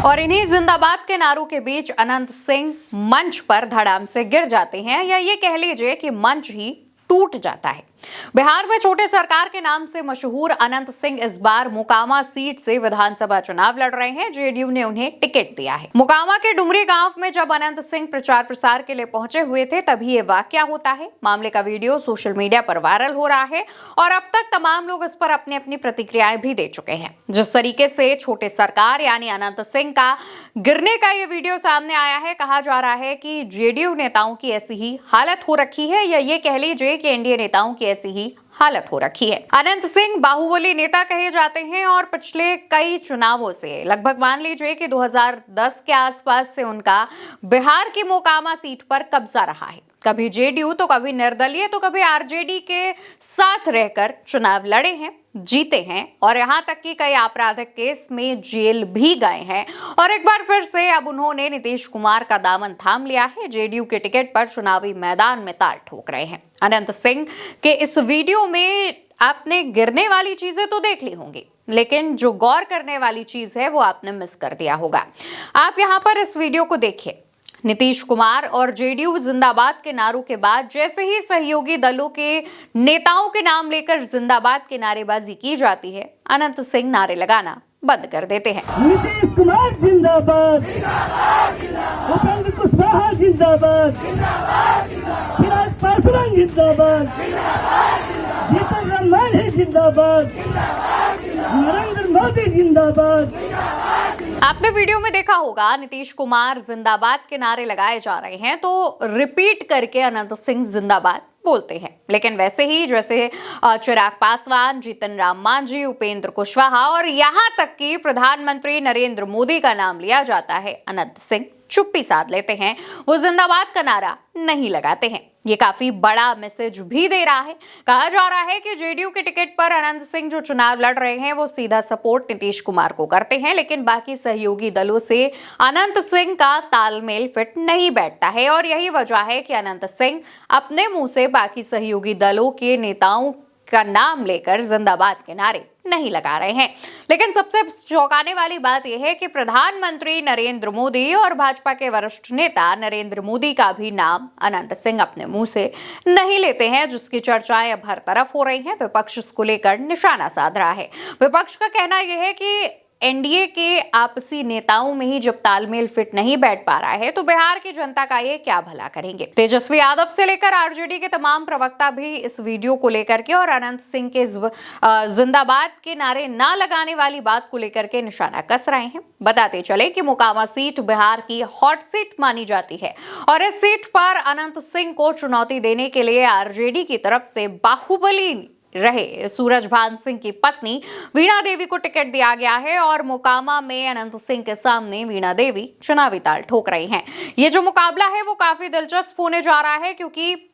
और इन्हीं जिंदाबाद के नारों के बीच अनंत सिंह मंच पर धड़ाम से गिर जाते हैं, या ये कह लीजिए कि मंच ही टूट जाता है। बिहार में छोटे सरकार के नाम से मशहूर अनंत सिंह इस बार मोकामा सीट से विधानसभा चुनाव लड़ रहे हैं। जेडीयू ने उन्हें टिकट दिया है। मोकामा के डुमरी गांव में जब अनंत सिंह प्रचार प्रसार के लिए पहुंचे हुए थे, तभी ये वाकया होता है। मामले का वीडियो सोशल मीडिया पर वायरल हो रहा है और अब तक तमाम लोग इस पर अपनी अपनी प्रतिक्रियाएं भी दे चुके हैं। जिस तरीके से छोटे सरकार यानी अनंत सिंह का गिरने का ये वीडियो सामने आया है, कहा जा रहा है कि जेडीयू नेताओं की ऐसी ही हालत हो रखी है, या ये कह लीजिए कि एनडीए नेताओं की ऐसी ही हालत हो रखी है। अनंत सिंह बाहुबली नेता कहे जाते हैं और पिछले कई चुनावों से लगभग मान लीजिए कि 2010 के आसपास से उनका बिहार की मोकामा सीट पर कब्जा रहा है। कभी जेडीयू तो कभी निर्दलीय तो कभी आरजेडी के साथ रहकर चुनाव लड़े हैं, जीते हैं और यहां तक कि कई आपराधिक केस में जेल भी गए हैं। और एक बार फिर से अब उन्होंने नीतीश कुमार का दामन थाम लिया है। जेडीयू के टिकट पर चुनावी मैदान में ताल ठोक रहे हैं। अनंत सिंह के इस वीडियो में आपने गिरने वाली चीजें तो देख ली होंगी, लेकिन जो गौर करने वाली चीज है वो आपने मिस कर दिया होगा। आप यहां पर इस वीडियो को देखिए। नीतीश कुमार और जेडीयू जिंदाबाद के नारों के बाद जैसे ही सहयोगी दलों के नेताओं के नाम लेकर जिंदाबाद की नारेबाजी की जाती है, अनंत सिंह नारे लगाना बंद कर देते हैं। नीतीश कुमार जिंदाबाद, उपेंद्र कुशवाहा जिंदाबाद, चिराग पासवान जिंदाबाद, जीतन राम मांझी जिंदाबाद, नरेंद्र मोदी जिंदाबाद। आपने वीडियो में देखा होगा नीतीश कुमार जिंदाबाद के नारे लगाए जा रहे हैं तो रिपीट करके अनंत सिंह जिंदाबाद बोलते हैं। लेकिन वैसे ही जैसे चिराग पासवान, जीतन राम मांझी, उपेंद्र कुशवाहा और यहां तक कि प्रधानमंत्री नरेंद्र मोदी का नाम लिया जाता है, अनंत सिंह चुप्पी साध लेते हैं। वो जिंदाबाद का नारा नहीं लगाते हैं। ये काफी बड़ा मैसेज भी दे रहा है। कहा जा रहा है कि जेडीयू के टिकट पर अनंत सिंह जो चुनाव लड़ रहे हैं वो सीधा सपोर्ट नीतीश कुमार को करते हैं, लेकिन बाकी सहयोगी दलों से अनंत सिंह का तालमेल फिट नहीं बैठता है। और यही वजह है कि अनंत सिंह अपने मुंह से बाकी सहयोगी दलों के नेताओं का नाम लेकर जिंदाबाद के नारे नहीं लगा रहे हैं। लेकिन सबसे चौंकाने वाली बात यह है कि प्रधानमंत्री नरेंद्र मोदी और भाजपा के वरिष्ठ नेता नरेंद्र मोदी का भी नाम अनंत सिंह अपने मुंह से नहीं लेते हैं, जिसकी चर्चाएं अब हर तरफ हो रही हैं। विपक्ष इसको लेकर निशाना साध रहा है। विपक्ष का कहना यह है कि एनडीए के आपसी नेताओं में ही जब तालमेल फिट नहीं बैठ पा रहा है तो बिहार की जनता का ये क्या भला करेंगे। तेजस्वी यादव से लेकर आरजेडी के तमाम प्रवक्ता भी इस वीडियो को लेकर के और अनंत सिंह के जिंदाबाद के नारे ना लगाने वाली बात को लेकर के निशाना कस रहे हैं। बताते चले कि मोकामा सीट बिहार की हॉट सीट मानी जाती है और इस सीट पर अनंत सिंह को चुनौती देने के लिए आरजेडी की तरफ से बाहुबली रहे सूरजभान सिंह की पत्नी वीणा देवी को टिकट दिया गया है और मोकामा में अनंत सिंह के सामने वीणा देवी चुनावी ताल ठोक रही हैं। ये जो मुकाबला है वो काफी दिलचस्प होने जा रहा है, क्योंकि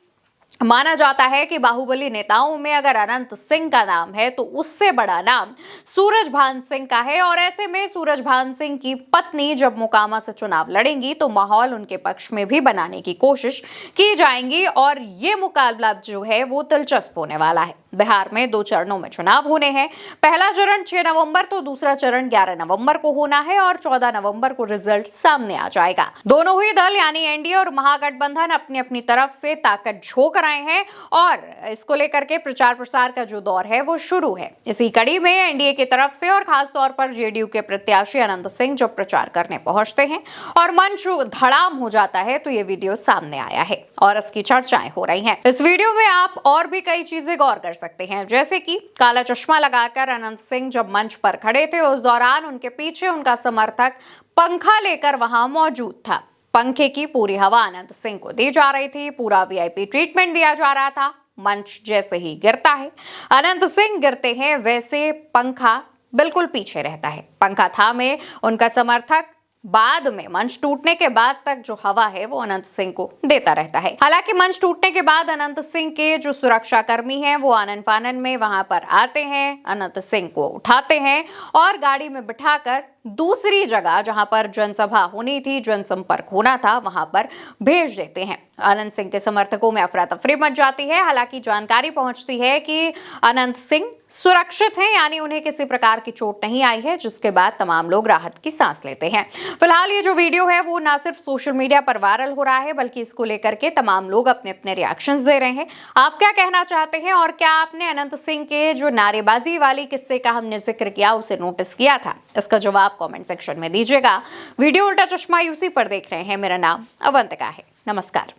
माना जाता है कि बाहुबली नेताओं में अगर अनंत सिंह का नाम है तो उससे बड़ा नाम सूरजभान सिंह का है। और ऐसे में सूरजभान सिंह की पत्नी जब मोकामा से चुनाव लड़ेंगी तो माहौल उनके पक्ष में भी बनाने की कोशिश की जाएगी और ये मुकाबला जो है वो दिलचस्प होने वाला है। बिहार में 2 चरणों में चुनाव होने हैं। पहला चरण 6 नवंबर तो दूसरा चरण 11 नवंबर को होना है और 14 नवंबर को रिजल्ट सामने आ जाएगा। दोनों ही दल यानी एनडीए और महागठबंधन अपनी अपनी तरफ से ताकत झोंक रहे हैं और इसको लेकर के प्रचार प्रसार का जो दौर है वो शुरू है। इसी कड़ी में एनडीए की तरफ से और खास तौर पर जेडीयू के प्रत्याशी अनंत सिंह जब प्रचार करने पहुंचते हैं और मंच धड़ाम हो जाता है तो ये वीडियो सामने आया है और इसकी चर्चाएं हो रही हैं। इस वीडियो में आप और भी कई चीजें गौर कर सकते हैं, जैसे कि काला चश्मा लगाकर अनंत सिंह जब मंच पर खड़े थे उस दौरान उनके पीछे उनका समर्थक पंखा लेकर वहां मौजूद था। पंखे की पूरी हवा अनंत सिंह को दी जा रही थी, पूरा वीआईपी ट्रीटमेंट दिया जा रहा था। मंच जैसे ही गिरता है, अनंत सिंह गिरते हैं, वैसे पंखा बिल्कुल पीछे रहता है। पंखा थामे उनका समर्थक बाद में मंच टूटने के बाद तक जो हवा है वो अनंत सिंह को देता रहता है। हालांकि मंच टूटने के बाद अनंत सिंह के जो सुरक्षा कर्मी हैं वो आनन फानन में वहां पर आते हैं, अनंत सिंह को उठाते हैं और गाड़ी में बिठाकर दूसरी जगह जहां पर जनसभा होनी थी, जनसंपर्क होना था, वहां पर भेज देते हैं। अनंत सिंह के समर्थकों में अफरा तफरी मच जाती है। हालांकि जानकारी पहुंचती है कि अनंत सिंह सुरक्षित हैं, यानी उन्हें किसी प्रकार की चोट नहीं आई है, जिसके बाद तमाम लोग राहत की सांस लेते हैं। फिलहाल ये जो वीडियो है वो ना सिर्फ सोशल मीडिया पर वायरल हो रहा है, बल्कि इसको लेकर के तमाम लोग अपने अपने रिएक्शंस दे रहे हैं। आप क्या कहना चाहते हैं, और क्या आपने अनंत सिंह के जो नारेबाजी वाली किस्से का हमने जिक्र किया उसे नोटिस किया था? इसका जवाब कमेंट सेक्शन में दीजिएगा। वीडियो उल्टा चश्मा यूसी पर देख रहे हैं। मेरा नाम अवंतिका है। नमस्कार।